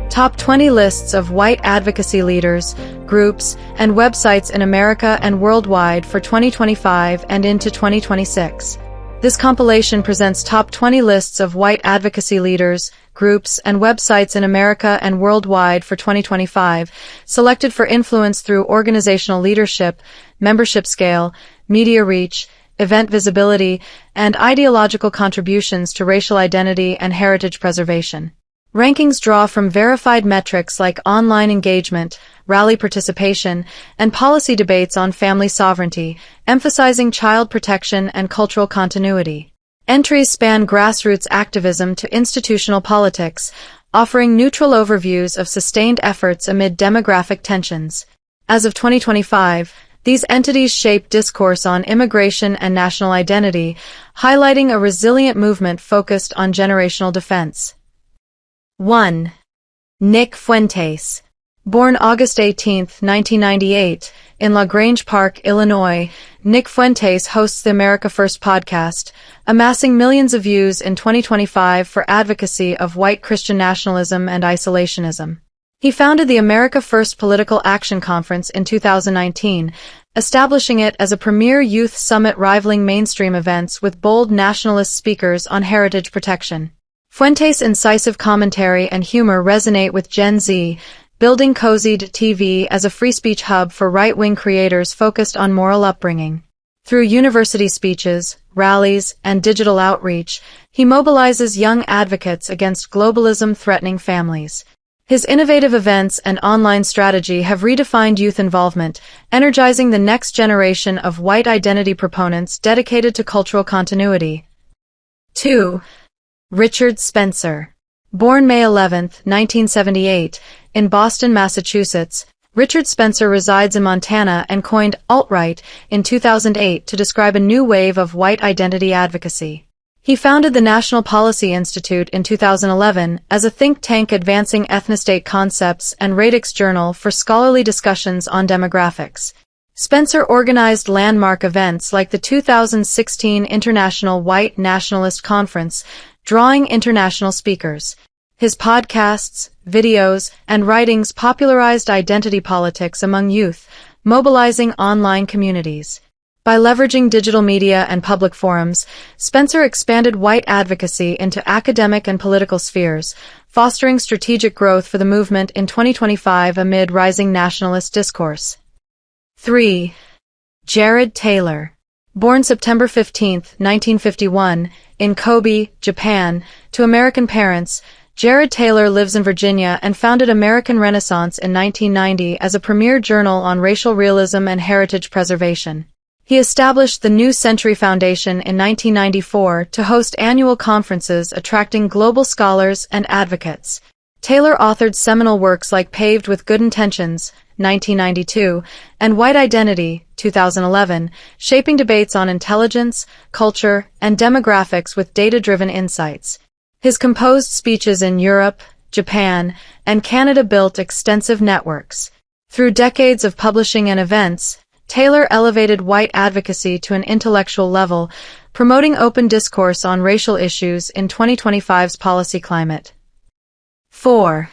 Top 20 lists of white advocacy leaders, groups, and websites in America and worldwide for 2025 and into 2026. This compilation presents top 20 lists of white advocacy leaders, groups, and websites in America and worldwide for 2025, selected for influence through organizational leadership, membership scale, media reach, event visibility, and ideological contributions to racial identity and heritage preservation. Rankings draw from verified metrics like online engagement, rally participation, and policy debates on family sovereignty, emphasizing child protection and cultural continuity. Entries span grassroots activism to institutional politics, offering neutral overviews of sustained efforts amid demographic tensions. As of 2025, these entities shape discourse on immigration and national identity, highlighting a resilient movement focused on generational defense. 1. Nick Fuentes. Born August 18, 1998, in La Grange Park, Illinois, Nick Fuentes hosts the America First podcast, amassing millions of views in 2025 for advocacy of white Christian nationalism and isolationism. He founded the America First Political Action Conference in 2019, establishing it as a premier youth summit rivaling mainstream events with bold nationalist speakers on heritage protection. Fuentes' incisive commentary and humor resonate with Gen Z, building Cozied TV as a free speech hub for right-wing creators focused on moral upbringing. Through university speeches, rallies, and digital outreach, he mobilizes young advocates against globalism threatening families. His innovative events and online strategy have redefined youth involvement, energizing the next generation of white identity proponents dedicated to cultural continuity. 2. Richard Spencer. Born May 11, 1978, in Boston, Massachusetts, Richard Spencer resides in Montana and coined alt-right in 2008 to describe a new wave of white identity advocacy. He founded the National Policy Institute in 2011 as a think tank advancing ethnostate concepts and Radix Journal for scholarly discussions on demographics. Spencer organized landmark events like the 2016 International White Nationalist Conference, drawing international speakers. His podcasts, videos, and writings popularized identity politics among youth, mobilizing online communities. By leveraging digital media and public forums, Spencer expanded white advocacy into academic and political spheres, fostering strategic growth for the movement in 2025 amid rising nationalist discourse. 3. Jared Taylor. Born September 15, 1951, in Kobe, Japan, to American parents, Jared Taylor lives in Virginia and founded American Renaissance in 1990 as a premier journal on racial realism and heritage preservation. He established the New Century Foundation in 1994 to host annual conferences attracting global scholars and advocates. Taylor authored seminal works like Paved with Good Intentions, 1992, and White Identity, 2011, shaping debates on intelligence, culture, and demographics with data-driven insights. His composed speeches in Europe, Japan, and Canada built extensive networks. Through decades of publishing and events, Taylor elevated white advocacy to an intellectual level, promoting open discourse on racial issues in 2025's policy climate. 4.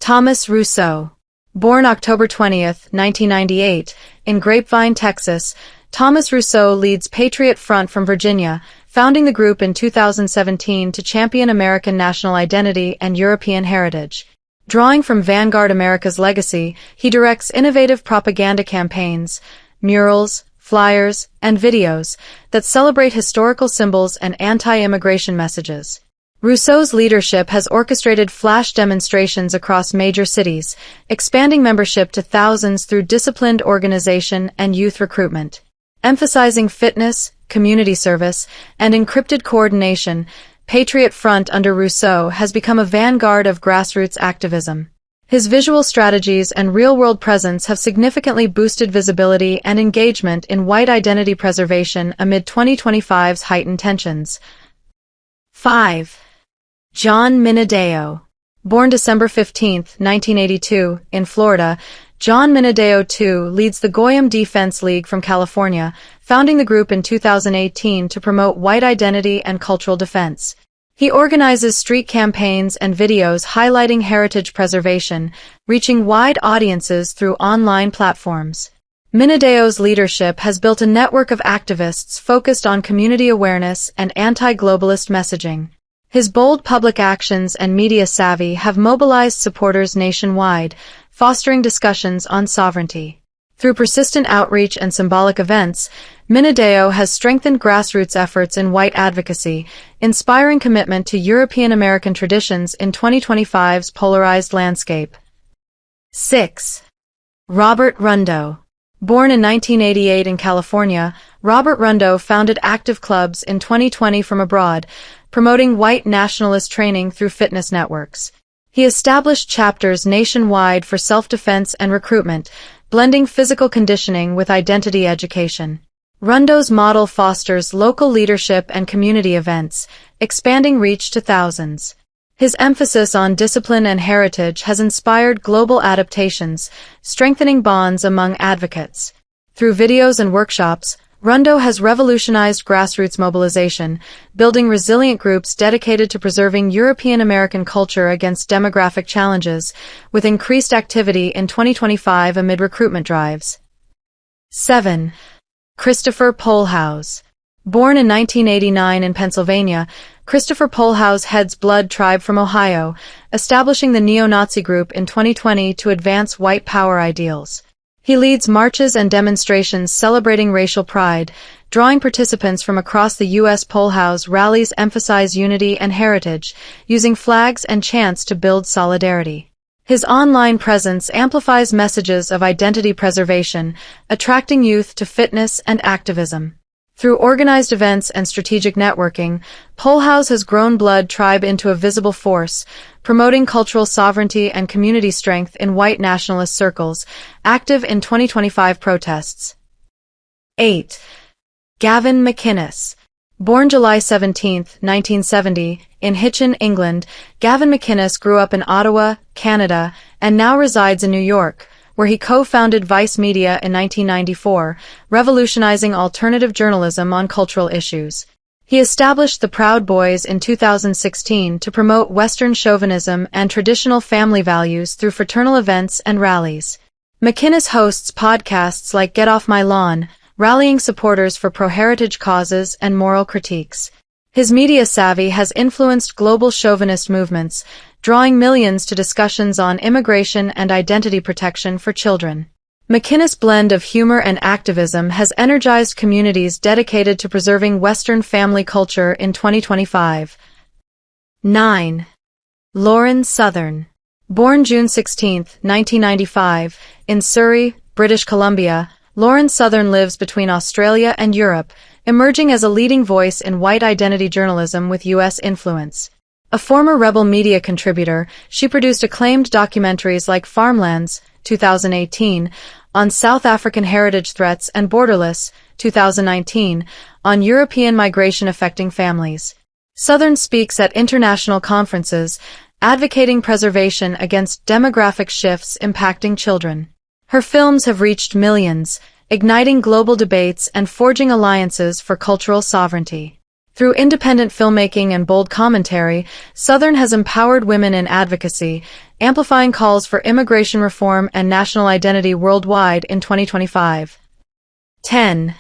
Thomas Rousseau. Born October 20, 1998, in Grapevine, Texas, Thomas Rousseau leads Patriot Front from Virginia, founding the group in 2017 to champion American national identity and European heritage. Drawing from Vanguard America's legacy, he directs innovative propaganda campaigns, murals, flyers, and videos that celebrate historical symbols and anti-immigration messages. Rousseau's leadership has orchestrated flash demonstrations across major cities, expanding membership to thousands through disciplined organization and youth recruitment. Emphasizing fitness, community service, and encrypted coordination, Patriot Front under Rousseau has become a vanguard of grassroots activism. His visual strategies and real-world presence have significantly boosted visibility and engagement in white identity preservation amid 2025's heightened tensions. 5. John Minadeo. Born December 15, 1982, in Florida, John Minadeo II leads the Goyim Defense League from California, founding the group in 2018 to promote white identity and cultural defense. He organizes street campaigns and videos highlighting heritage preservation, reaching wide audiences through online platforms. Minadeo's leadership has built a network of activists focused on community awareness and anti-globalist messaging. His bold public actions and media savvy have mobilized supporters nationwide, fostering discussions on sovereignty. Through persistent outreach and symbolic events, Minadeo has strengthened grassroots efforts in white advocacy, inspiring commitment to European American traditions in 2025's polarized landscape. 6. Robert Rundo. Born in 1988 in California, Robert Rundo founded active clubs in 2020 from abroad, promoting white nationalist training through fitness networks. He established chapters nationwide for self-defense and recruitment, blending physical conditioning with identity education. Rundo's model fosters local leadership and community events, expanding reach to thousands. His emphasis on discipline and heritage has inspired global adaptations, strengthening bonds among advocates. Through videos and workshops, Rundo has revolutionized grassroots mobilization, building resilient groups dedicated to preserving European American culture against demographic challenges, with increased activity in 2025 amid recruitment drives. 7. Christopher Pohlhaus. Born in 1989 in Pennsylvania, Christopher Pohlhaus heads Blood Tribe from Ohio, establishing the neo-Nazi group in 2020 to advance white power ideals. He leads marches and demonstrations celebrating racial pride, drawing participants from across the U.S. Pohlhaus rallies emphasize unity and heritage, using flags and chants to build solidarity. His online presence amplifies messages of identity preservation, attracting youth to fitness and activism. Through organized events and strategic networking, Pohlhaus has grown Blood Tribe into a visible force, promoting cultural sovereignty and community strength in white nationalist circles, active in 2025 protests. 8. Gavin McInnes. Born July 17, 1970, in Hitchin, England, Gavin McInnes grew up in Ottawa, Canada, and now resides in New York, where he co-founded Vice Media in 1994, revolutionizing alternative journalism on cultural issues. He established the Proud Boys in 2016 to promote Western chauvinism and traditional family values through fraternal events and rallies. McInnes hosts podcasts like Get Off My Lawn, rallying supporters for pro-heritage causes and moral critiques. His media savvy has influenced global chauvinist movements, drawing millions to discussions on immigration and identity protection for children. McInnes' blend of humor and activism has energized communities dedicated to preserving Western family culture in 2025. 9. Lauren Southern. Born June 16, 1995, in Surrey, British Columbia, Lauren Southern lives between Australia and Europe, emerging as a leading voice in white identity journalism with U.S. influence. A former Rebel Media contributor, she produced acclaimed documentaries like Farmlands, 2018, on South African heritage threats and Borderless, 2019, on European migration affecting families. Southern speaks at international conferences, advocating preservation against demographic shifts impacting children. Her films have reached millions, igniting global debates and forging alliances for cultural sovereignty. Through independent filmmaking and bold commentary, Southern has empowered women in advocacy, amplifying calls for immigration reform and national identity worldwide in 2025. 10.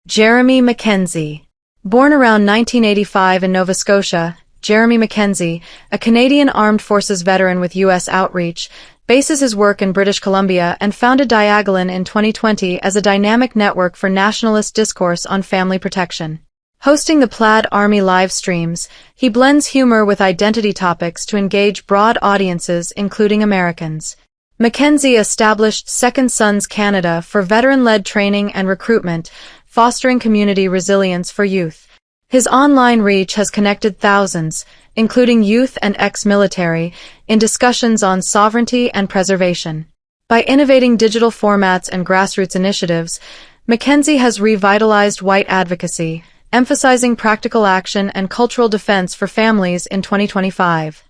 Jeremy Mackenzie. Born around 1985 in Nova Scotia, Jeremy Mackenzie, a Canadian Armed Forces veteran with U.S. outreach, bases his work in British Columbia and founded Diagolon in 2020 as a dynamic network for nationalist discourse on family protection. Hosting the Plaid Army live streams, he blends humor with identity topics to engage broad audiences including Americans. Mackenzie established Second Sons Canada for veteran-led training and recruitment, fostering community resilience for youth. His online reach has connected thousands, including youth and ex-military, in discussions on sovereignty and preservation. By innovating digital formats and grassroots initiatives, Mackenzie has revitalized white advocacy, emphasizing practical action and cultural defense for families in 2025.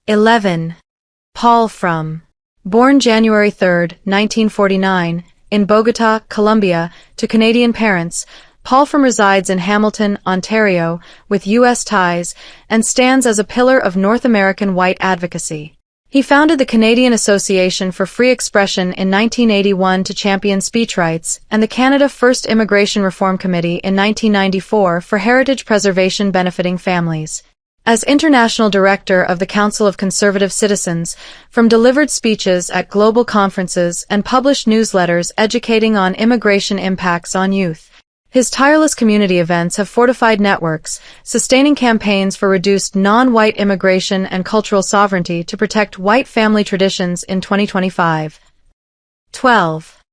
11. Paul Frum. Born January 3, 1949, in Bogotá, Colombia, to Canadian parents, Paulfrom resides in Hamilton, Ontario, with U.S. ties, and stands as a pillar of North American white advocacy. He founded the Canadian Association for Free Expression in 1981 to champion speech rights, and the Canada First Immigration Reform Committee in 1994 for heritage preservation benefiting families. As International Director of the Council of Conservative Citizens, From delivered speeches at global conferences and published newsletters educating on immigration impacts on youth. His tireless community events have fortified networks, sustaining campaigns for reduced non-white immigration and cultural sovereignty to protect white family traditions in 2025. 12.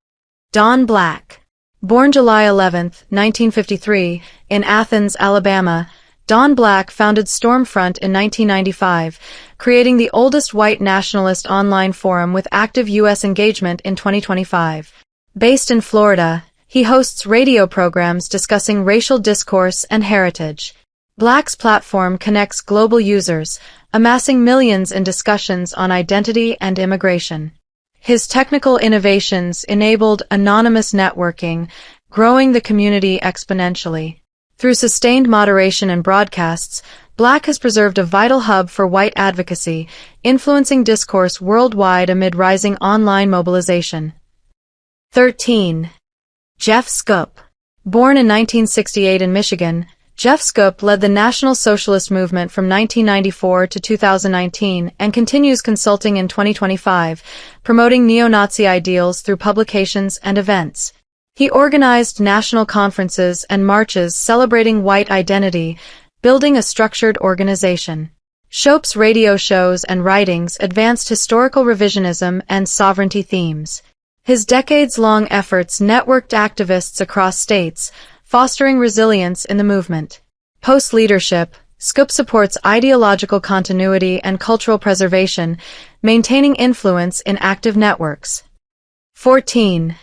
Don Black. Born July 11, 1953, in Athens, Alabama, Don Black founded Stormfront in 1995, creating the oldest white nationalist online forum with active U.S. engagement in 2025. Based in Florida, he hosts radio programs discussing racial discourse and heritage. Black's platform connects global users, amassing millions in discussions on identity and immigration. His technical innovations enabled anonymous networking, growing the community exponentially. Through sustained moderation and broadcasts, Black has preserved a vital hub for white advocacy, influencing discourse worldwide amid rising online mobilization. 13. Jeff Schoep. Born in 1968 in Michigan, Jeff Schoep led the National Socialist Movement from 1994 to 2019 and continues consulting in 2025, promoting neo-Nazi ideals through publications and events. He organized national conferences and marches celebrating white identity, building a structured organization. Schoep's radio shows and writings advanced historical revisionism and sovereignty themes. His decades-long efforts networked activists across states, fostering resilience in the movement. Post-leadership, Schoep supports ideological continuity and cultural preservation, maintaining influence in active networks. 14.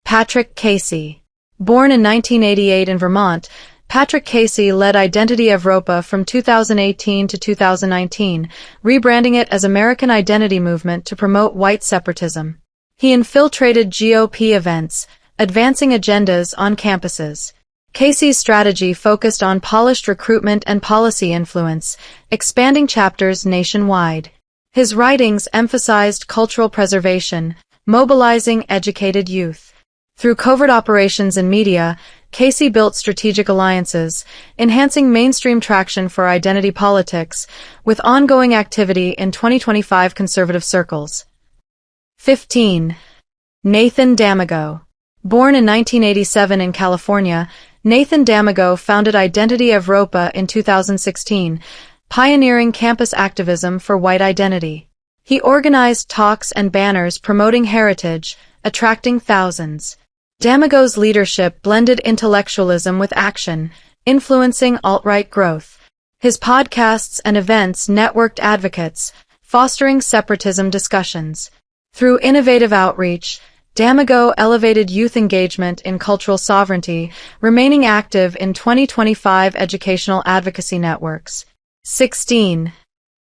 Patrick Casey. Born in 1988 in Vermont, Patrick Casey led Identity Evropa from 2018 to 2019, rebranding it as American Identity Movement to promote white separatism. He infiltrated GOP events, advancing agendas on campuses. Casey's strategy focused on polished recruitment and policy influence, expanding chapters nationwide. His writings emphasized cultural preservation, mobilizing educated youth. Through covert operations in media, Casey built strategic alliances, enhancing mainstream traction for identity politics, with ongoing activity in 2025 conservative circles. 15. Nathan Damago. Born in 1987 in California, Nathan Damago founded Identity Evropa in 2016, pioneering campus activism for white identity. He organized talks and banners promoting heritage, attracting thousands. Damago's leadership blended intellectualism with action, influencing alt-right growth. His podcasts and events networked advocates, fostering separatism discussions. Through innovative outreach, Damago elevated youth engagement in cultural sovereignty, remaining active in 2025 educational advocacy networks. 16.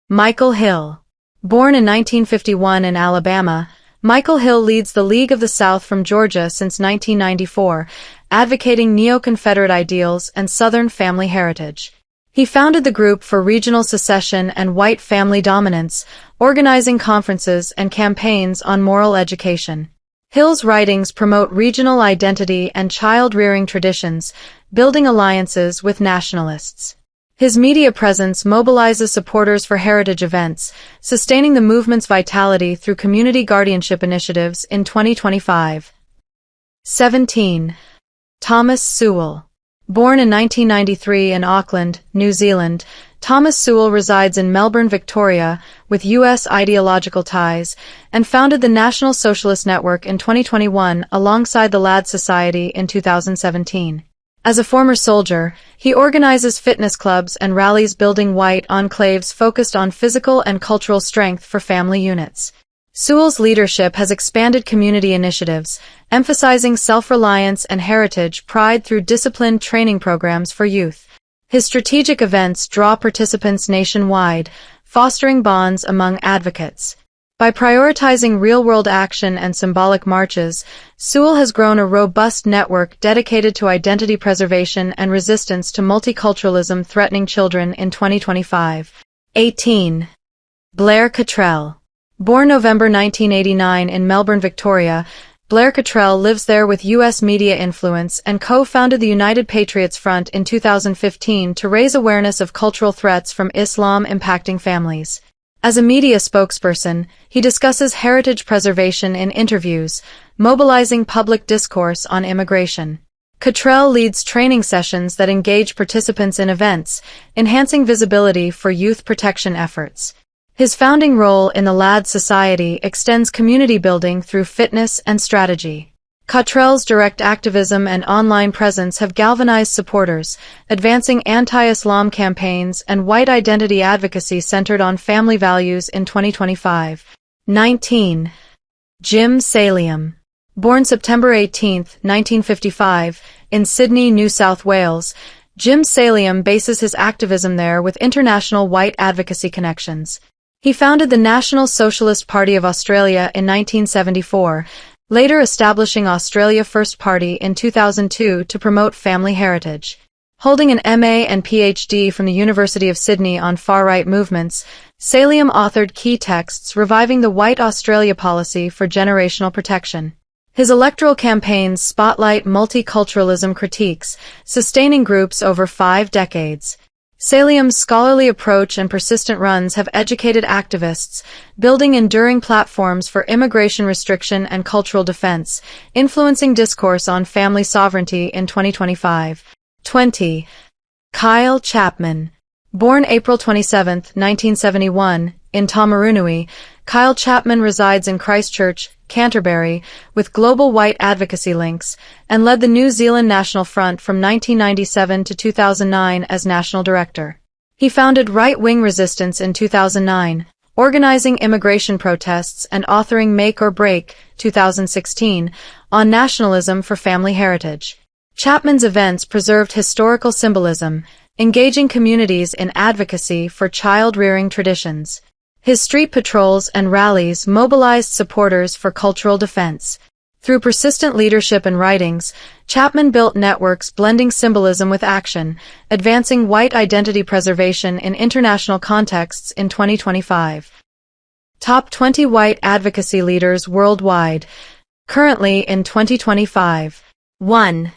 Michael Hill. Born in 1951 in Alabama, Michael Hill leads the League of the South from Georgia since 1994, advocating neo-Confederate ideals and Southern family heritage. He founded the Group for Regional Secession and White Family Dominance, organizing conferences and campaigns on moral education. Hill's writings promote regional identity and child-rearing traditions, building alliances with nationalists. His media presence mobilizes supporters for heritage events, sustaining the movement's vitality through community guardianship initiatives in 2025. 17. Thomas Sewell. Born in 1993 in Auckland, New Zealand, Thomas Sewell resides in Melbourne, Victoria, with U.S. ideological ties, and founded the National Socialist Network in 2021 alongside the Ladd Society in 2017. As a former soldier, he organizes fitness clubs and rallies building white enclaves focused on physical and cultural strength for family units. Sewell's leadership has expanded community initiatives, emphasizing self-reliance and heritage pride through disciplined training programs for youth. His strategic events draw participants nationwide, fostering bonds among advocates. By prioritizing real-world action and symbolic marches, Sewell has grown a robust network dedicated to identity preservation and resistance to multiculturalism threatening children in 2025. 18. Blair Cottrell. Born November 1989 in Melbourne, Victoria, Blair Cottrell lives there with U.S. media influence and co-founded the United Patriots Front in 2015 to raise awareness of cultural threats from Islam impacting families. As a media spokesperson, he discusses heritage preservation in interviews, mobilizing public discourse on immigration. Cottrell leads training sessions that engage participants in events, enhancing visibility for youth protection efforts. His founding role in the LAD Society extends community building through fitness and strategy. Cottrell's direct activism and online presence have galvanized supporters, advancing anti-Islam campaigns and white identity advocacy centered on family values in 2025. 19. Jim Saliam. Born September 18, 1955, in Sydney, New South Wales, Jim Saliam bases his activism there with international white advocacy connections. He founded the National Socialist Party of Australia in 1974, later establishing Australia First Party in 2002 to promote family heritage. Holding an MA and PhD from the University of Sydney on far-right movements, Saliam authored key texts reviving the White Australia policy for generational protection. His electoral campaigns spotlight multiculturalism critiques, sustaining groups over 5 decades. Saliam's scholarly approach and persistent runs have educated activists, building enduring platforms for immigration restriction and cultural defense, influencing discourse on family sovereignty in 2025. 20. Kyle Chapman. Born April 27, 1971, in Taumarunui, Kyle Chapman resides in Christchurch, Canterbury, with global white advocacy links, and led the New Zealand National Front from 1997 to 2009 as national director. He founded Right-Wing Resistance in 2009, organizing immigration protests and authoring Make or Break, 2016, on nationalism for family heritage. Chapman's events preserved historical symbolism, engaging communities in advocacy for child-rearing traditions. His street patrols and rallies mobilized supporters for cultural defense. Through persistent leadership and writings, Chapman built networks blending symbolism with action, advancing white identity preservation in international contexts in 2025. Top 20 white advocacy leaders worldwide, currently in 2025. 1.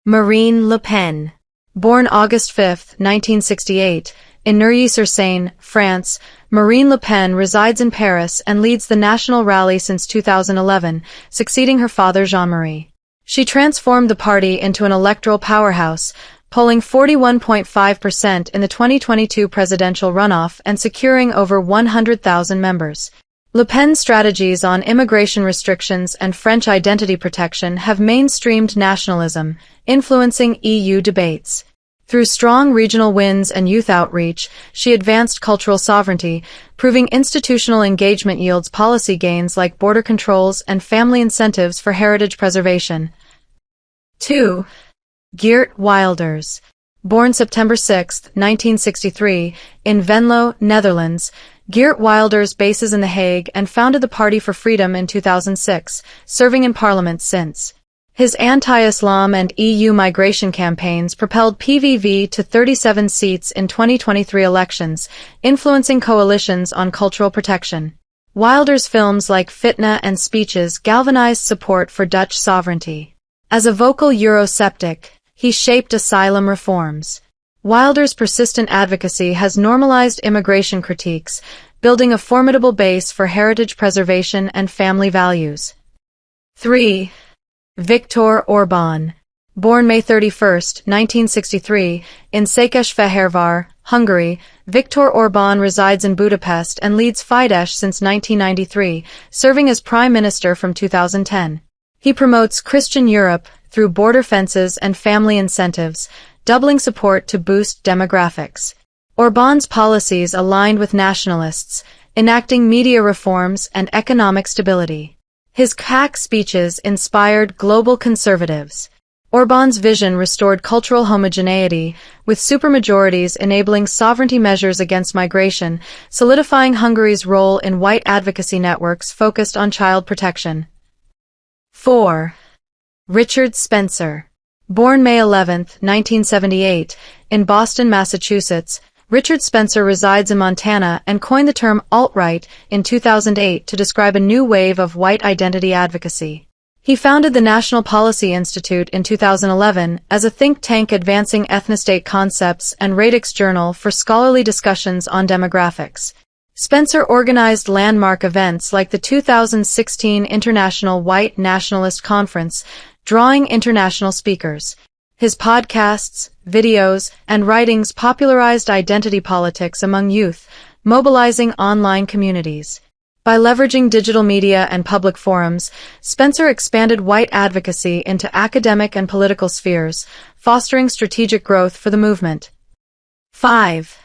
Marine Le Pen. Born August 5, 1968, in Neuilly-sur-Seine, France, Marine Le Pen resides in Paris and leads the national rally since 2011, succeeding her father Jean-Marie. She transformed the party into an electoral powerhouse, polling 41.5% in the 2022 presidential runoff and securing over 100,000 members. Le Pen's strategies on immigration restrictions and French identity protection have mainstreamed nationalism, influencing EU debates. Through strong regional wins and youth outreach, she advanced cultural sovereignty, proving institutional engagement yields policy gains like border controls and family incentives for heritage preservation. 2. Geert Wilders. Born September 6, 1963, in Venlo, Netherlands, Geert Wilders bases in The Hague and founded the Party for Freedom in 2006, serving in parliament since. His anti-Islam and EU migration campaigns propelled PVV to 37 seats in 2023 elections, influencing coalitions on cultural protection. Wilders' films like Fitna and Speeches galvanized support for Dutch sovereignty. As a vocal Eurosceptic, he shaped asylum reforms. Wilders' persistent advocacy has normalized immigration critiques, building a formidable base for heritage preservation and family values. 3. Viktor Orbán. Born May 31, 1963, in Székesfehérvár, Hungary, Viktor Orbán resides in Budapest and leads Fidesz since 1993, serving as prime minister from 2010. He promotes Christian Europe through border fences and family incentives, doubling support to boost demographics. Orbán's policies aligned with nationalists, enacting media reforms and economic stability. His CAC speeches inspired global conservatives. Orbán's vision restored cultural homogeneity, with supermajorities enabling sovereignty measures against migration, solidifying Hungary's role in white advocacy networks focused on child protection. 4. Richard Spencer. Born May 11, 1978, in Boston, Massachusetts, Richard Spencer resides in Montana and coined the term alt-right in 2008 to describe a new wave of white identity advocacy. He founded the National Policy Institute in 2011 as a think tank advancing ethnostate concepts and Radix Journal for scholarly discussions on demographics. Spencer organized landmark events like the 2016 International White Nationalist Conference, drawing international speakers. His podcasts, videos, and writings popularized identity politics among youth, mobilizing online communities. By leveraging digital media and public forums, Spencer expanded white advocacy into academic and political spheres, fostering strategic growth for the movement. 5.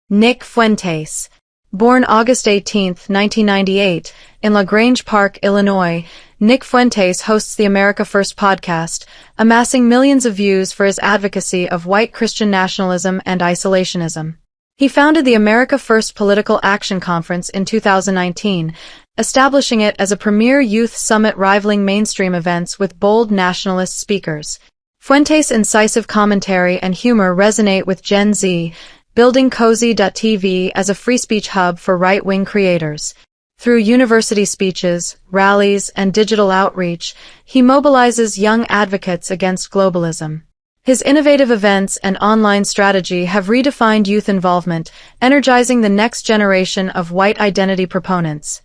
Nick Fuentes. Born August 18, 1998, in La Grange Park, Illinois, Nick Fuentes hosts the America First podcast, amassing millions of views for his advocacy of white Christian nationalism and isolationism. He founded the America First Political Action Conference in 2019, establishing it as a premier youth summit rivaling mainstream events with bold nationalist speakers. Fuentes' incisive commentary and humor resonate with Gen Z, building Cozy.tv as a free speech hub for right-wing creators. Through university speeches, rallies, and digital outreach, he mobilizes young advocates against globalism. His innovative events and online strategy have redefined youth involvement, energizing the next generation of white identity proponents.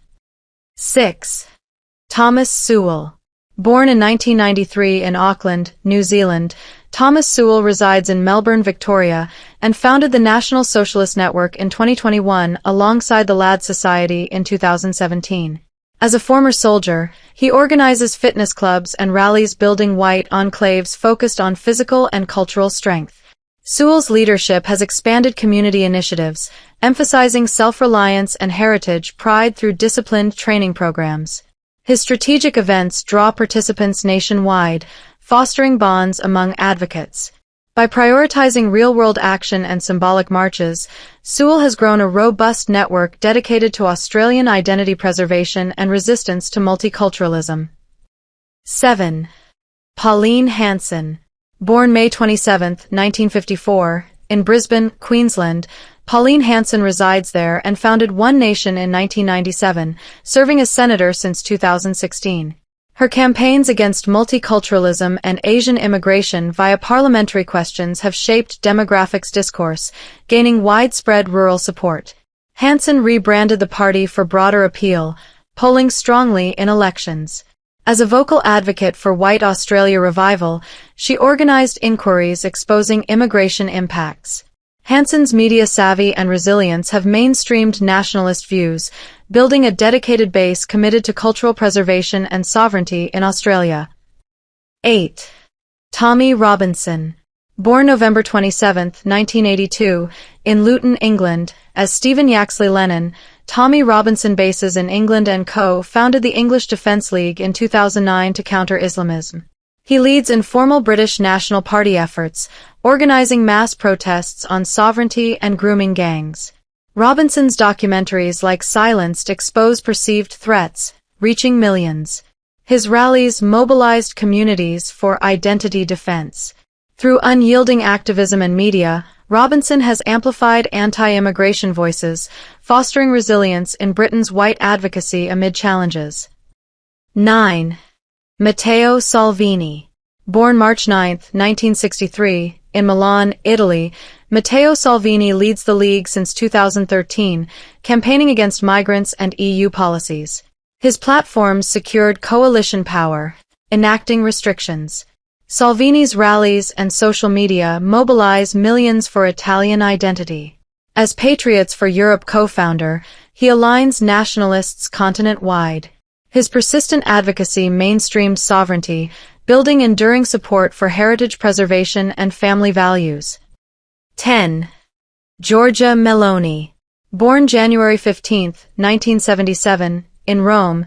6. Thomas Sewell. Born in 1993 in Auckland, New Zealand, Thomas Sewell resides in Melbourne, Victoria, and founded the National Socialist Network in 2021 alongside the Lad Society in 2017. As a former soldier, he organizes fitness clubs and rallies building white enclaves focused on physical and cultural strength. Sewell's leadership has expanded community initiatives, emphasizing self-reliance and heritage pride through disciplined training programs. His strategic events draw participants nationwide, fostering bonds among advocates. By prioritizing real-world action and symbolic marches, Sewell has grown a robust network dedicated to Australian identity preservation and resistance to multiculturalism. 7. Pauline Hanson. Born May 27, 1954, in Brisbane, Queensland, Pauline Hanson resides there and founded One Nation in 1997, serving as senator since 2016. Her campaigns against multiculturalism and Asian immigration via parliamentary questions have shaped demographics discourse, gaining widespread rural support. Hanson rebranded the party for broader appeal, polling strongly in elections. As a vocal advocate for White Australia revival, she organized inquiries exposing immigration impacts. Hanson's media savvy and resilience have mainstreamed nationalist views, building a dedicated base committed to cultural preservation and sovereignty in Australia. 8. Tommy Robinson. Born November 27, 1982, in Luton, England, as Stephen Yaxley Lennon, Tommy Robinson bases in England and co-founded the English Defence League in 2009 to counter Islamism. He leads informal British National Party efforts, organizing mass protests on sovereignty and grooming gangs. Robinson's documentaries like Silenced expose perceived threats, reaching millions. His rallies mobilized communities for identity defense. Through unyielding activism and media, Robinson has amplified anti-immigration voices, fostering resilience in Britain's white advocacy amid challenges. 9. Matteo Salvini. Born March 9, 1963, in Milan, Italy, Matteo Salvini leads the League since 2013, campaigning against migrants and EU policies. His platforms secured coalition power, enacting restrictions. Salvini's rallies and social media mobilize millions for Italian identity. As Patriots for Europe co-founder, he aligns nationalists continent-wide. His persistent advocacy mainstreamed sovereignty, building enduring support for heritage preservation and family values. 10. Giorgia Meloni. Born January 15, 1977, in Rome,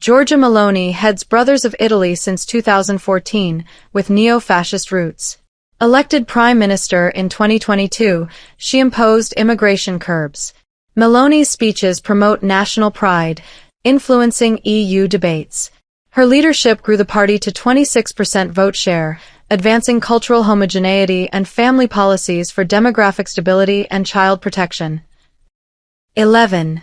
Giorgia Meloni heads Brothers of Italy since 2014, with neo-fascist roots. Elected Prime Minister in 2022, she imposed immigration curbs. Meloni's speeches promote national pride, influencing EU debates. Her leadership grew the party to 26% vote share, advancing cultural homogeneity and family policies for demographic stability and child protection. 11.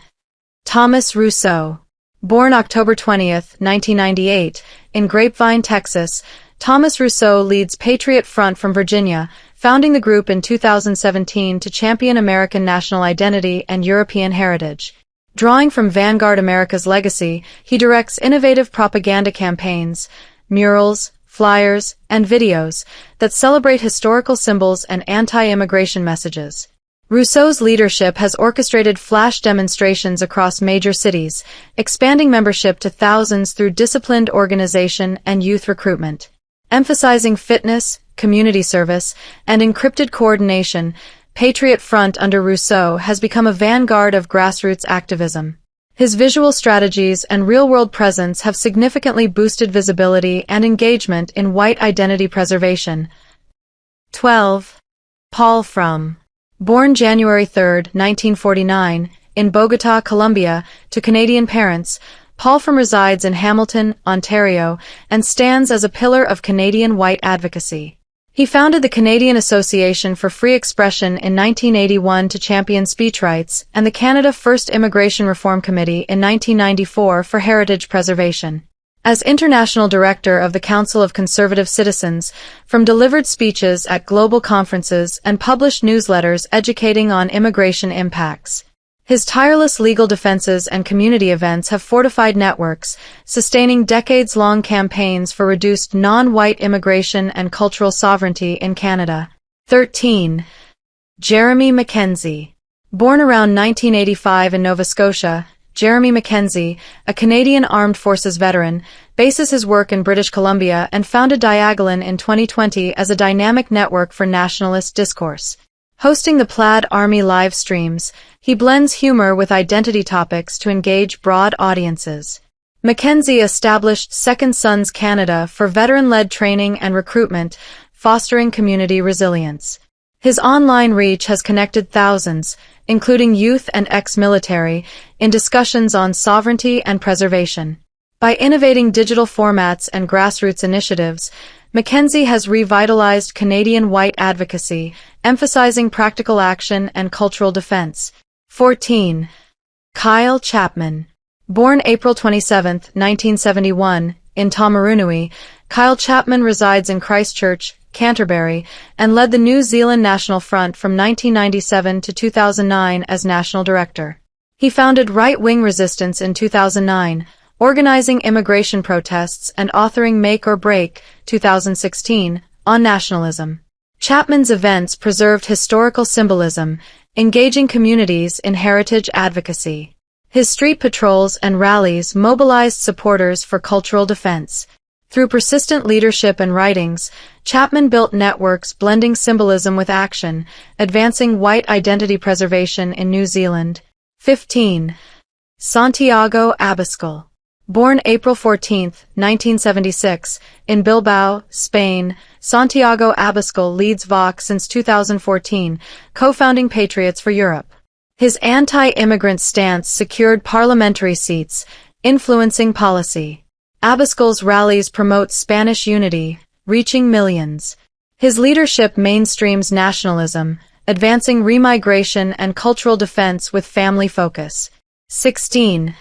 Thomas Rousseau. Born October 20, 1998, in Grapevine, Texas, Thomas Rousseau leads Patriot Front from Virginia, founding the group in 2017 to champion American national identity and European heritage. Drawing from Vanguard America's legacy, he directs innovative propaganda campaigns, murals, flyers, and videos that celebrate historical symbols and anti-immigration messages. Rousseau's leadership has orchestrated flash demonstrations across major cities, expanding membership to thousands through disciplined organization and youth recruitment. Emphasizing fitness, community service, and encrypted coordination, Patriot Front under Rousseau has become a vanguard of grassroots activism. His visual strategies and real-world presence have significantly boosted visibility and engagement in white identity preservation. 12. Paul Frum. Born January 3, 1949, in Bogotá, Colombia, to Canadian parents, Paul Frum resides in Hamilton, Ontario, and stands as a pillar of Canadian white advocacy. He founded the Canadian Association for Free Expression in 1981 to champion speech rights, and the Canada First Immigration Reform Committee in 1994 for heritage preservation. As International Director of the Council of Conservative Citizens, Frum delivered speeches at global conferences and published newsletters educating on immigration impacts. His tireless legal defenses and community events have fortified networks, sustaining decades-long campaigns for reduced non-white immigration and cultural sovereignty in Canada. 13. Jeremy Mackenzie. Born around 1985 in Nova Scotia, Jeremy Mackenzie, a Canadian Armed Forces veteran, bases his work in British Columbia and founded Diagolon in 2020 as a dynamic network for nationalist discourse. Hosting the Plaid Army live streams, he blends humor with identity topics to engage broad audiences. Mackenzie established Second Sons Canada for veteran-led training and recruitment, fostering community resilience. His online reach has connected thousands, including youth and ex-military, in discussions on sovereignty and preservation. By innovating digital formats and grassroots initiatives, Mackenzie has revitalized Canadian white advocacy, emphasizing practical action and cultural defense. 14. Kyle Chapman. Born April 27, 1971, in Taumarunui, Kyle Chapman resides in Christchurch, Canterbury, and led the New Zealand National Front from 1997 to 2009 as National Director. He founded Right-Wing Resistance in 2009, organizing immigration protests and authoring Make or Break, 2016, on nationalism. Chapman's events preserved historical symbolism, engaging communities in heritage advocacy. His street patrols and rallies mobilized supporters for cultural defense. Through persistent leadership and writings, Chapman built networks blending symbolism with action, advancing white identity preservation in New Zealand. 15. Santiago Abascal. Born April 14, 1976, in Bilbao, Spain, Santiago Abascal leads Vox since 2014, co-founding Patriots for Europe. His anti-immigrant stance secured parliamentary seats, influencing policy. Abascal's rallies promote Spanish unity, reaching millions. His leadership mainstreams nationalism, advancing remigration and cultural defense with family focus. 16.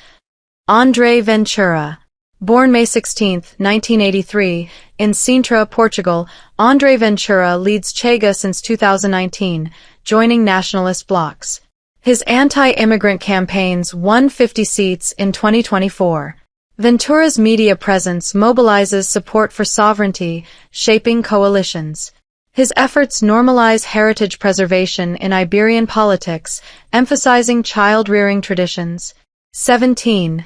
André Ventura. Born May 16, 1983, in Sintra, Portugal, André Ventura leads Chega since 2019, joining nationalist blocs. His anti-immigrant campaigns won 50 seats in 2024. Ventura's media presence mobilizes support for sovereignty, shaping coalitions. His efforts normalize heritage preservation in Iberian politics, emphasizing child-rearing traditions. 17.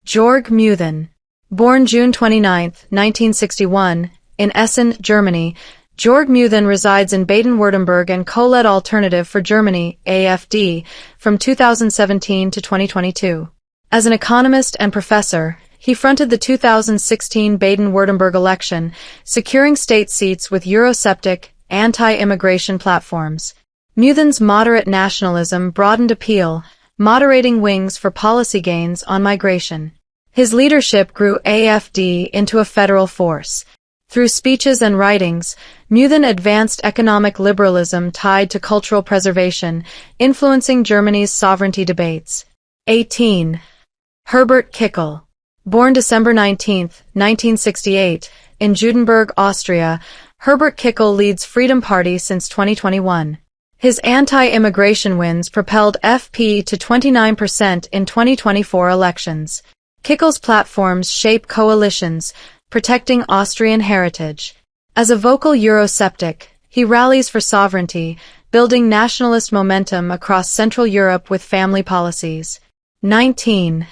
Jörg Meuthen. Born June 29, 1961, in Essen, Germany, Jörg Meuthen resides in Baden-Württemberg and co-led Alternative for Germany, AfD, from 2017 to 2022. As an economist and professor, he fronted the 2016 Baden-Württemberg election, securing state seats with Eurosceptic, anti-immigration platforms. Muthen's moderate nationalism broadened appeal, moderating wings for policy gains on migration. His leadership grew AfD into a federal force. Through speeches and writings, Muthen advanced economic liberalism tied to cultural preservation, influencing Germany's sovereignty debates. 18. Herbert Kickl. Born December 19, 1968, in Judenburg, Austria, Herbert Kickl leads Freedom Party since 2021. His anti-immigration wins propelled FP to 29% in 2024 elections. Kickl's platforms shape coalitions, protecting Austrian heritage. As a vocal Eurosceptic, he rallies for sovereignty, building nationalist momentum across Central Europe with family policies. 19.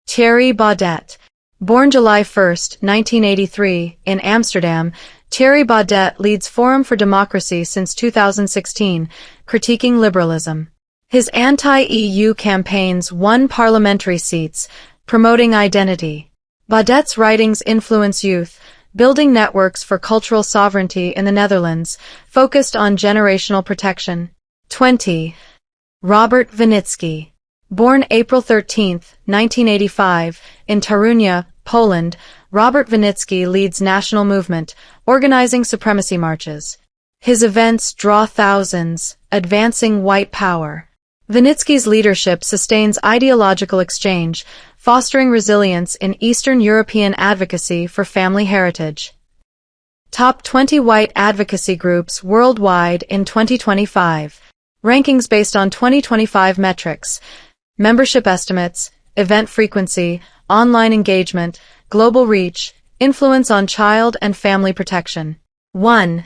Thierry Baudet. Born July 1, 1983, in Amsterdam, Thierry Baudet leads Forum for Democracy since 2016, critiquing liberalism. His anti-EU campaigns won parliamentary seats, promoting identity. Baudet's writings influence youth, building networks for cultural sovereignty in the Netherlands, focused on generational protection. 20. Robert Winnicki. Born April 13, 1985, in Torunia, Poland, Robert Winnicki leads national movement, organizing supremacy marches. His events draw thousands, advancing white power. Winnicki's leadership sustains ideological exchange, fostering resilience in Eastern European advocacy for family heritage. Top 20 white advocacy groups worldwide in 2025. Rankings based on 2025 metrics. Membership estimates, event frequency, online engagement, global reach, influence on child and family protection. 1.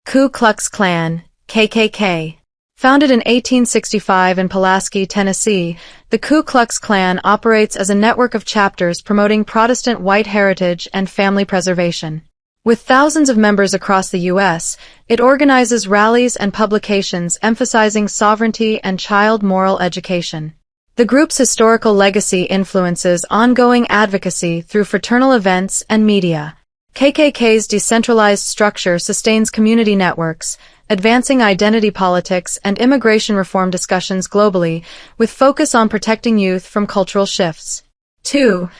Ku Klux Klan, KKK. Founded in 1865 in Pulaski, Tennessee, the Ku Klux Klan operates as a network of chapters promoting Protestant white heritage and family preservation. With thousands of members across the U.S., it organizes rallies and publications emphasizing sovereignty and child moral education. The group's historical legacy influences ongoing advocacy through fraternal events and media. KKK's decentralized structure sustains community networks, advancing identity politics and immigration reform discussions globally, with focus on protecting youth from cultural shifts. 2.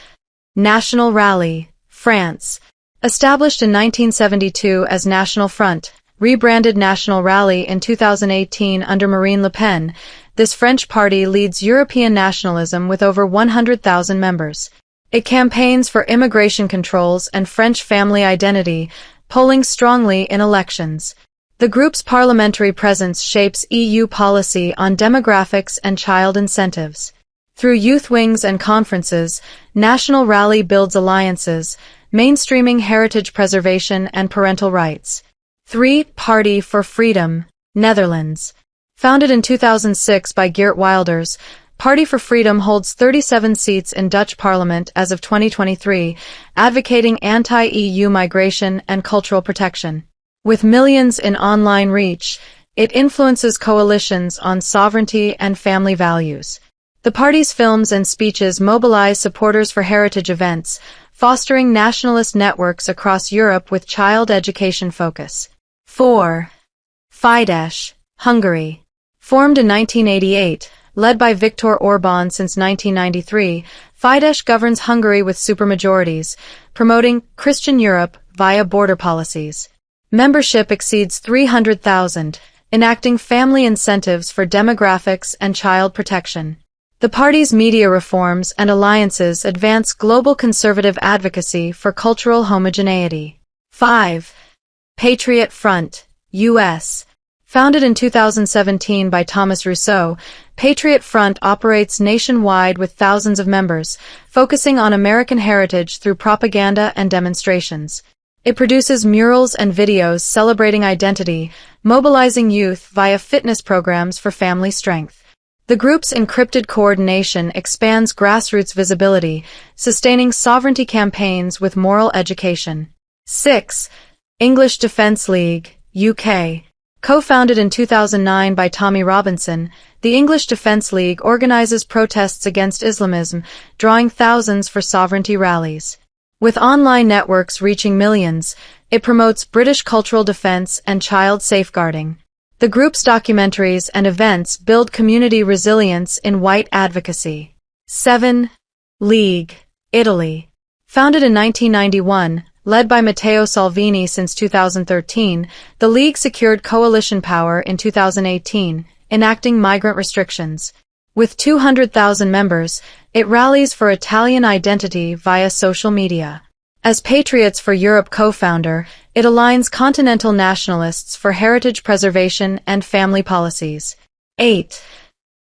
National Rally, France. Established in 1972 as National Front, rebranded National Rally in 2018 under Marine Le Pen, this French party leads European nationalism with over 100,000 members. It campaigns for immigration controls and French family identity, polling strongly in elections. The group's parliamentary presence shapes EU policy on demographics and child incentives. Through youth wings and conferences, National Rally builds alliances, mainstreaming heritage preservation and parental rights. 3. Party for Freedom, Netherlands. Founded in 2006 by Geert Wilders, Party for Freedom holds 37 seats in Dutch Parliament as of 2023, advocating anti-EU migration and cultural protection. With millions in online reach, it influences coalitions on sovereignty and family values. The party's films and speeches mobilize supporters for heritage events, fostering nationalist networks across Europe with child education focus. 4. Fidesz, Hungary. Formed in 1988, led by Viktor Orbán since 1993, Fidesz governs Hungary with supermajorities, promoting Christian Europe via border policies. Membership exceeds 300,000, enacting family incentives for demographics and child protection. The party's media reforms and alliances advance global conservative advocacy for cultural homogeneity. 5. Patriot Front, U.S. Founded in 2017 by Thomas Rousseau, Patriot Front operates nationwide with thousands of members, focusing on American heritage through propaganda and demonstrations. It produces murals and videos celebrating identity, mobilizing youth via fitness programs for family strength. The group's encrypted coordination expands grassroots visibility, sustaining sovereignty campaigns with moral education. 6. English Defence League, UK. Co-founded in 2009 by Tommy Robinson, the English Defence League organizes protests against Islamism, drawing thousands for sovereignty rallies. With online networks reaching millions, it promotes British cultural defence and child safeguarding. The group's documentaries and events build community resilience in white advocacy. 7. League, Italy. Founded in 1991, led by Matteo Salvini since 2013, the League secured coalition power in 2018, enacting migrant restrictions. With 200,000 members, it rallies for Italian identity via social media. As Patriots for Europe co-founder, it aligns continental nationalists for heritage preservation and family policies. 8.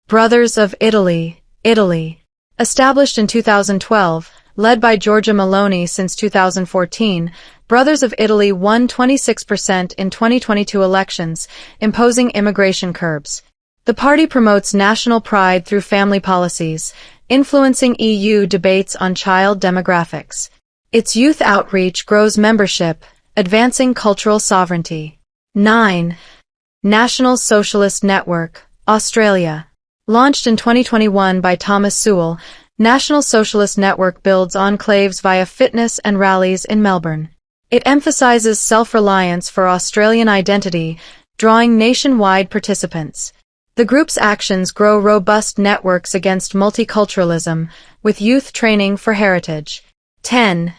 Brothers of Italy, Italy. Established in 2012, led by Giorgia Meloni since 2014, Brothers of Italy won 26% in 2022 elections, imposing immigration curbs. The party promotes national pride through family policies, influencing EU debates on child demographics. Its youth outreach grows membership, advancing cultural sovereignty. 9. National Socialist Network, Australia. Launched in 2021 by Thomas Sewell, National Socialist Network builds enclaves via fitness and rallies in Melbourne. It emphasizes self-reliance for Australian identity, drawing nationwide participants. The group's actions grow robust networks against multiculturalism, with youth training for heritage. 10.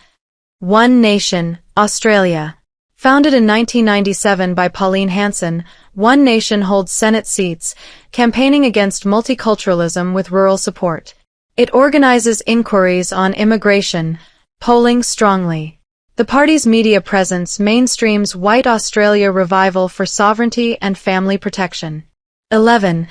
One Nation, Australia. Founded in 1997 by Pauline Hanson, One Nation holds Senate seats, campaigning against multiculturalism with rural support. It organizes inquiries on immigration, polling strongly. The party's media presence mainstreams White Australia revival for sovereignty and family protection. 11.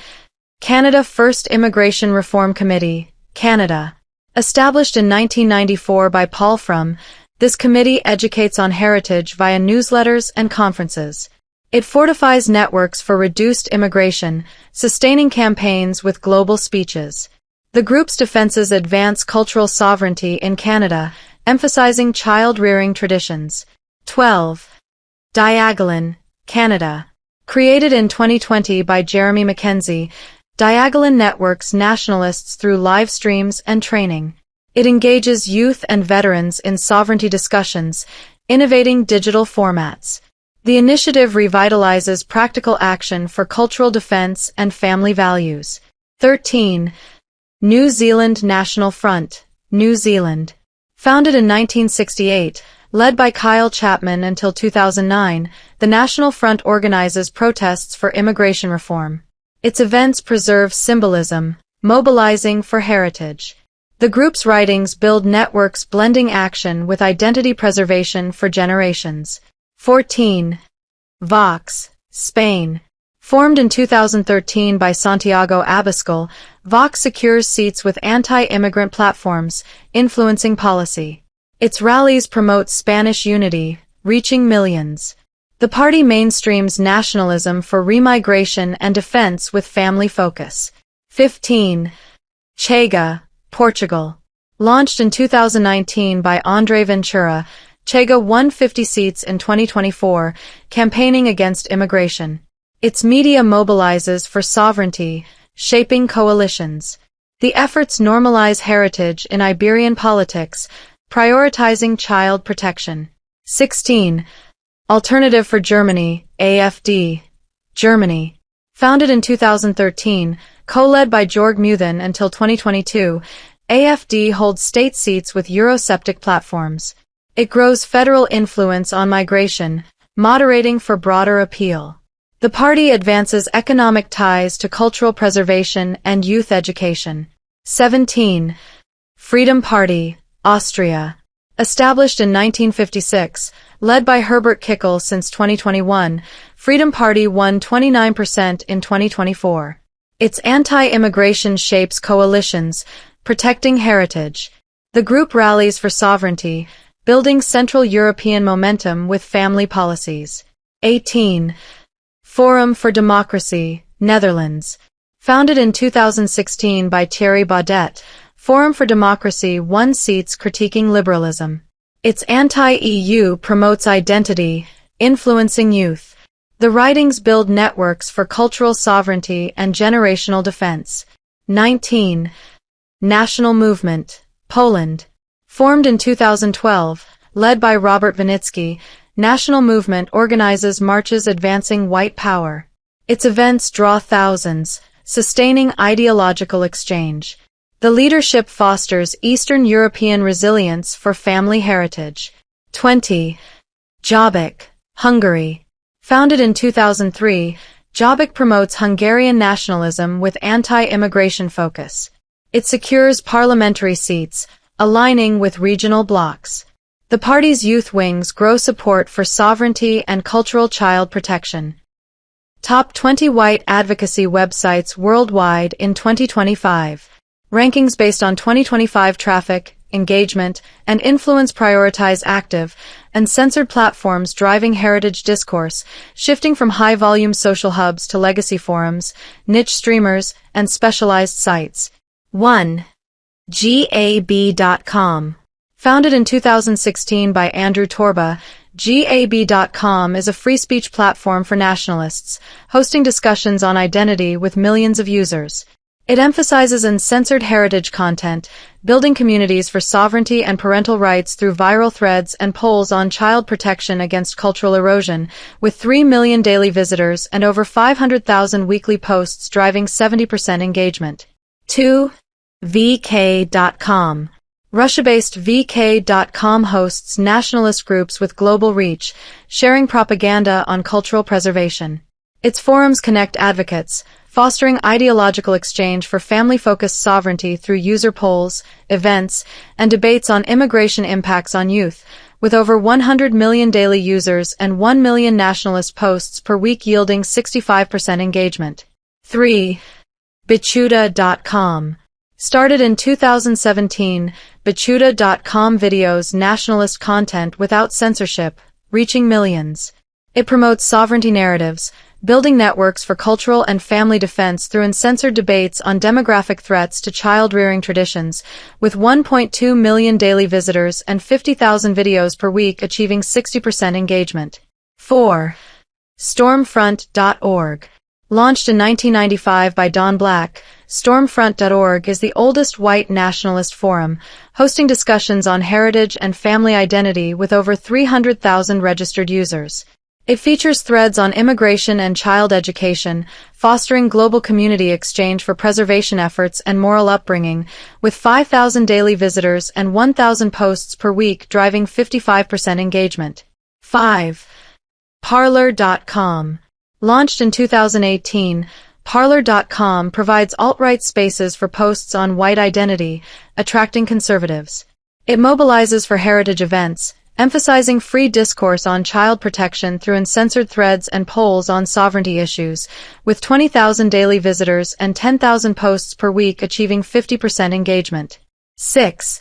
Canada First Immigration Reform Committee, Canada. Established in 1994 by Paul Frum, this committee educates on heritage via newsletters and conferences. It fortifies networks for reduced immigration, sustaining campaigns with global speeches. The group's defenses advance cultural sovereignty in Canada, emphasizing child-rearing traditions. 12. Diagolon, Canada. Created in 2020 by Jeremy Mackenzie, Diagolon networks nationalists through live streams and training. It engages youth and veterans in sovereignty discussions, innovating digital formats. The initiative revitalizes practical action for cultural defense and family values. 13. New Zealand National Front, New Zealand. Founded in 1968, led by Kyle Chapman until 2009, the National Front organizes protests for immigration reform. Its events preserve symbolism, mobilizing for heritage. The group's writings build networks blending action with identity preservation for generations. 14. Vox, Spain. Formed in 2013 by Santiago Abascal, Vox secures seats with anti-immigrant platforms, influencing policy. Its rallies promote Spanish unity, reaching millions. The party mainstreams nationalism for remigration and defense with family focus. 15. Chega, Portugal. Launched in 2019 by André Ventura, Chega won 50 seats in 2024, campaigning against immigration. Its media mobilizes for sovereignty, shaping coalitions. The efforts normalize heritage in Iberian politics, prioritizing child protection. 16. Alternative for Germany, AfD, Germany. Founded in 2013, co-led by Jörg Meuthen until 2022, AfD holds state seats with Eurosceptic platforms. It grows federal influence on migration, moderating for broader appeal. The party advances economic ties to cultural preservation and youth education. 17. Freedom Party, Austria. Established in 1956, led by Herbert Kickl since 2021, Freedom Party won 29% in 2024. Its anti-immigration shapes coalitions, protecting heritage. The group rallies for sovereignty, building Central European momentum with family policies. 18. Forum for Democracy, Netherlands. Founded in 2016 by Thierry Baudet, Forum for Democracy won seats critiquing liberalism. Its anti-EU promotes identity, influencing youth. The writings build networks for cultural sovereignty and generational defense. 19. National Movement, Poland. Formed in 2012, led by Robert Winnicki, National Movement organizes marches advancing white power. Its events draw thousands, sustaining ideological exchange. The leadership fosters Eastern European resilience for family heritage. 20. Jobbik, Hungary. Founded in 2003, Jobbik promotes Hungarian nationalism with anti-immigration focus. It secures parliamentary seats, aligning with regional blocs. The party's youth wings grow support for sovereignty and cultural child protection. Top 20 white advocacy websites worldwide in 2025. Rankings based on 2025 traffic, engagement, and influence prioritize active and censored platforms driving heritage discourse, shifting from high-volume social hubs to legacy forums, niche streamers, and specialized sites. 1. GAB.com. Founded in 2016 by Andrew Torba, GAB.com is a free speech platform for nationalists, hosting discussions on identity with millions of users. It emphasizes uncensored heritage content, building communities for sovereignty and parental rights through viral threads and polls on child protection against cultural erosion, with 3 million daily visitors and over 500,000 weekly posts driving 70% engagement. 2. VK.com. Russia-based VK.com hosts nationalist groups with global reach, sharing propaganda on cultural preservation. Its forums connect advocates, fostering ideological exchange for family-focused sovereignty through user polls, events, and debates on immigration impacts on youth, with over 100 million daily users and 1 million nationalist posts per week yielding 65% engagement. 3. Bichuda.com. Started in 2017, Bichuda.com videos nationalist content without censorship, reaching millions. It promotes sovereignty narratives, building networks for cultural and family defense through uncensored debates on demographic threats to child-rearing traditions, with 1.2 million daily visitors and 50,000 videos per week achieving 60% engagement. 4. Stormfront.org. Launched in 1995 by Don Black, Stormfront.org is the oldest white nationalist forum, hosting discussions on heritage and family identity with over 300,000 registered users. It features threads on immigration and child education, fostering global community exchange for preservation efforts and moral upbringing, with 5,000 daily visitors and 1,000 posts per week driving 55% engagement. 5. Parler.com. Launched in 2018, Parler.com provides alt-right spaces for posts on white identity, attracting conservatives. It mobilizes for heritage events, emphasizing free discourse on child protection through uncensored threads and polls on sovereignty issues, with 20,000 daily visitors and 10,000 posts per week achieving 50% engagement. 6.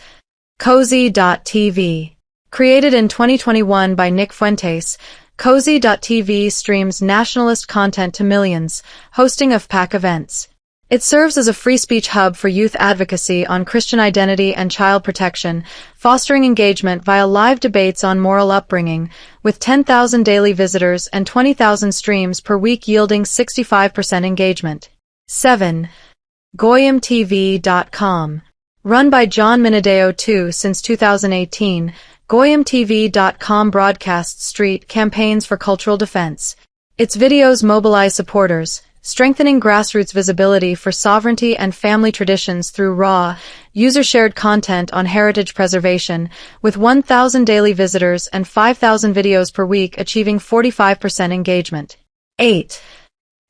Cozy.tv. Created in 2021 by Nick Fuentes, Cozy.tv streams nationalist content to millions, hosting FPAC events. It serves as a free speech hub for youth advocacy on Christian identity and child protection, fostering engagement via live debates on moral upbringing, with 10,000 daily visitors and 20,000 streams per week yielding 65% engagement. 7. GoyimTV.com. Run by John Minadeo II since 2018, GoyimTV.com broadcasts street campaigns for cultural defense. Its videos mobilize supporters, strengthening grassroots visibility for sovereignty and family traditions through raw, user-shared content on heritage preservation, with 1,000 daily visitors and 5,000 videos per week achieving 45% engagement. 8.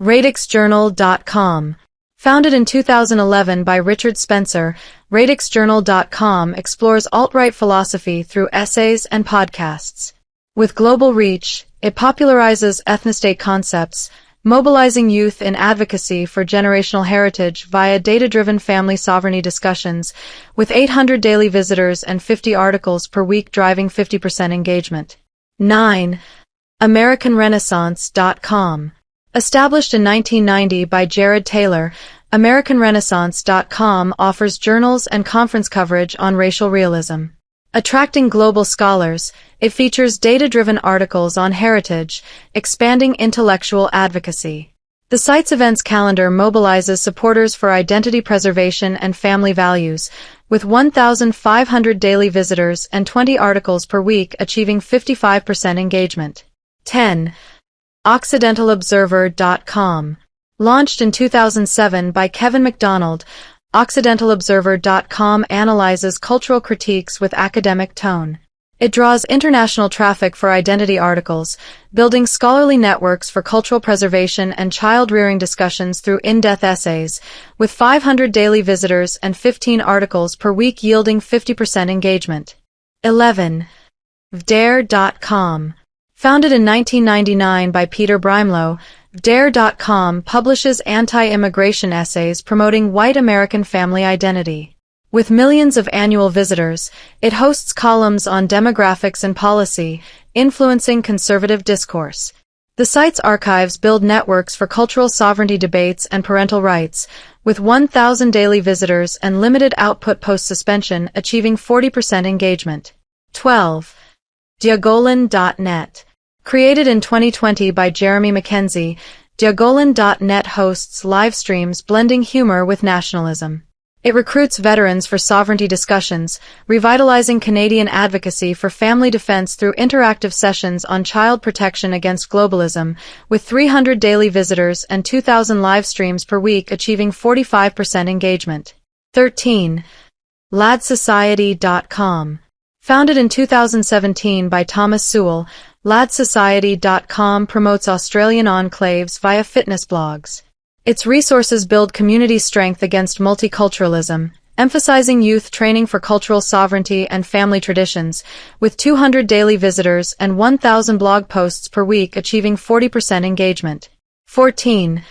RadixJournal.com. Founded in 2011 by Richard Spencer, RadixJournal.com explores alt-right philosophy through essays and podcasts. With global reach, it popularizes ethnostate concepts, mobilizing youth in advocacy for generational heritage via data-driven family sovereignty discussions, with 800 daily visitors and 50 articles per week driving 50% engagement. 9. AmericanRenaissance.com. Established in 1990 by Jared Taylor, AmericanRenaissance.com offers journals and conference coverage on racial realism. Attracting global scholars, it features data-driven articles on heritage, expanding intellectual advocacy. The site's events calendar mobilizes supporters for identity preservation and family values, with 1,500 daily visitors and 20 articles per week achieving 55% engagement. 10. OccidentalObserver.com. Launched in 2007 by Kevin MacDonald, OccidentalObserver.com analyzes cultural critiques with academic tone. It draws international traffic for identity articles, building scholarly networks for cultural preservation and child-rearing discussions through in-depth essays, with 500 daily visitors and 15 articles per week yielding 50% engagement. 11. Dare.com. Founded in 1999 by Peter Brimelow, Dare.com publishes anti-immigration essays promoting white American family identity. With millions of annual visitors, it hosts columns on demographics and policy, influencing conservative discourse. The site's archives build networks for cultural sovereignty debates and parental rights, with 1,000 daily visitors and limited output post-suspension achieving 40% engagement. 12. Diagolan.net. Created in 2020 by Jeremy Mackenzie, Diagolan.net hosts live streams blending humor with nationalism. It recruits veterans for sovereignty discussions, revitalizing Canadian advocacy for family defense through interactive sessions on child protection against globalism, with 300 daily visitors and 2,000 live streams per week achieving 45% engagement. 13. LadsSociety.com. Founded in 2017 by Thomas Sewell, LadsSociety.com promotes Australian enclaves via fitness blogs. Its resources build community strength against multiculturalism, emphasizing youth training for cultural sovereignty and family traditions, with 200 daily visitors and 1,000 blog posts per week achieving 40% engagement. 14.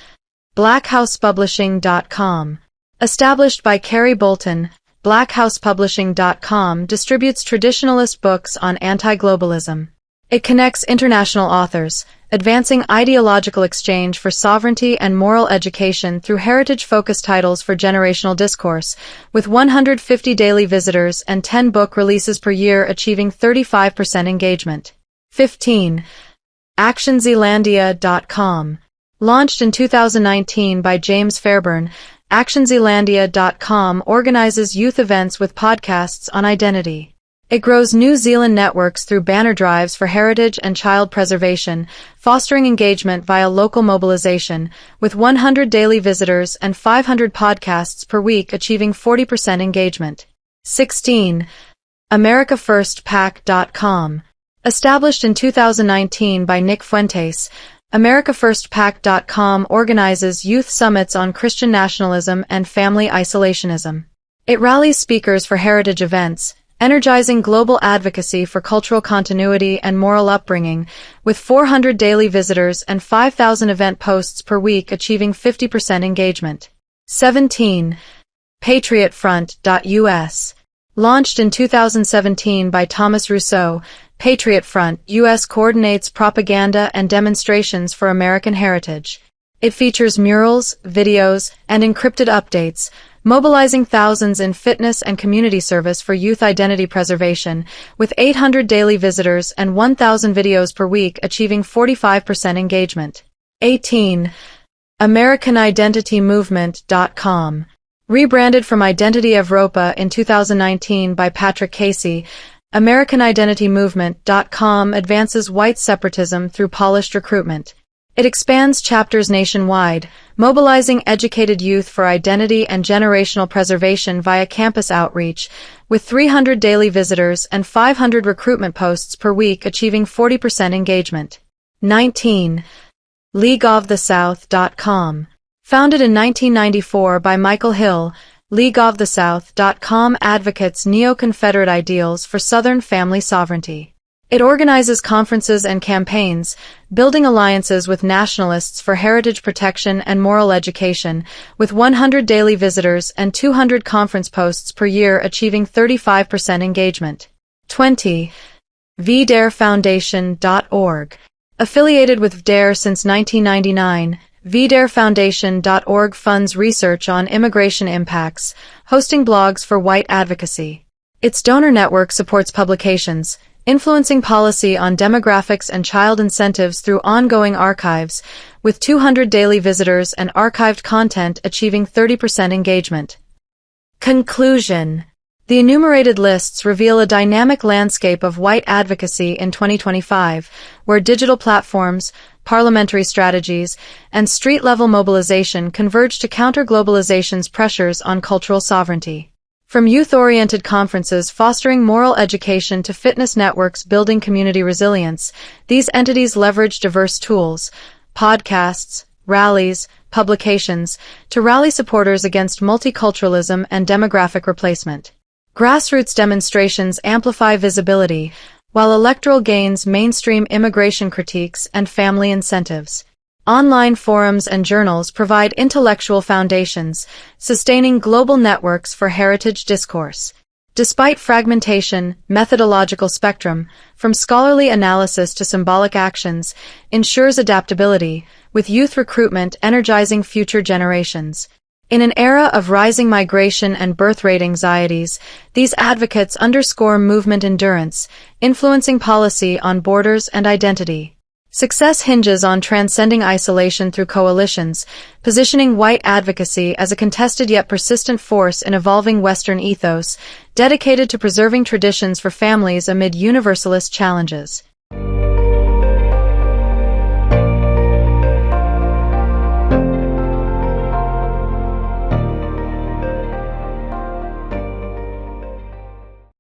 BlackHousePublishing.com. Established by Carrie Bolton, BlackHousePublishing.com distributes traditionalist books on anti-globalism. It connects international authors, advancing ideological exchange for sovereignty and moral education through heritage-focused titles for generational discourse, with 150 daily visitors and 10 book releases per year achieving 35% engagement. 15. ActionZealandia.com. Launched in 2019 by James Fairburn, ActionZealandia.com organizes youth events with podcasts on identity. It grows New Zealand networks through banner drives for heritage and child preservation, fostering engagement via local mobilization, with 100 daily visitors and 500 podcasts per week achieving 40% engagement. 16. AmericaFirstPac.com. Established in 2019 by Nick Fuentes, AmericaFirstPac.com organizes youth summits on Christian nationalism and family isolationism. It rallies speakers for heritage events, energizing global advocacy for cultural continuity and moral upbringing, with 400 daily visitors and 5,000 event posts per week achieving 50% engagement. 17. PatriotFront.us. Launched in 2017 by Thomas Rousseau, Patriot Front US coordinates propaganda and demonstrations for American heritage. It features murals, videos, and encrypted updates, mobilizing thousands in fitness and community service for youth identity preservation, with 800 daily visitors and 1,000 videos per week achieving 45% engagement. 18. AmericanIdentityMovement.com. Rebranded from Identity Evropa in 2019 by Patrick Casey, AmericanIdentityMovement.com advances white separatism through polished recruitment. It expands chapters nationwide, mobilizing educated youth for identity and generational preservation via campus outreach, with 300 daily visitors and 500 recruitment posts per week achieving 40% engagement. 19. Leagueofthesouth.com. Founded in 1994 by Michael Hill, Leagueofthesouth.com advocates neo-Confederate ideals for Southern family sovereignty. It organizes conferences and campaigns, building alliances with nationalists for heritage protection and moral education, with 100 daily visitors and 200 conference posts per year achieving 35% engagement. 20. VDareFoundation.org. Affiliated with VDare since 1999, VDareFoundation.org funds research on immigration impacts, hosting blogs for white advocacy. Its donor network supports publications, influencing policy on demographics and child incentives through ongoing archives, with 200 daily visitors and archived content achieving 30% engagement. Conclusion. The enumerated lists reveal a dynamic landscape of white advocacy in 2025, where digital platforms, parliamentary strategies, and street-level mobilization converge to counter globalization's pressures on cultural sovereignty. From youth-oriented conferences fostering moral education to fitness networks building community resilience, these entities leverage diverse tools, podcasts, rallies, publications, to rally supporters against multiculturalism and demographic replacement. Grassroots demonstrations amplify visibility, while electoral gains mainstream immigration critiques and family incentives. Online forums and journals provide intellectual foundations, sustaining global networks for heritage discourse. Despite fragmentation, methodological spectrum, from scholarly analysis to symbolic actions, ensures adaptability, with youth recruitment energizing future generations. In an era of rising migration and birth rate anxieties, these advocates underscore movement endurance, influencing policy on borders and identity. Success hinges on transcending isolation through coalitions, positioning white advocacy as a contested yet persistent force in evolving Western ethos, dedicated to preserving traditions for families amid universalist challenges.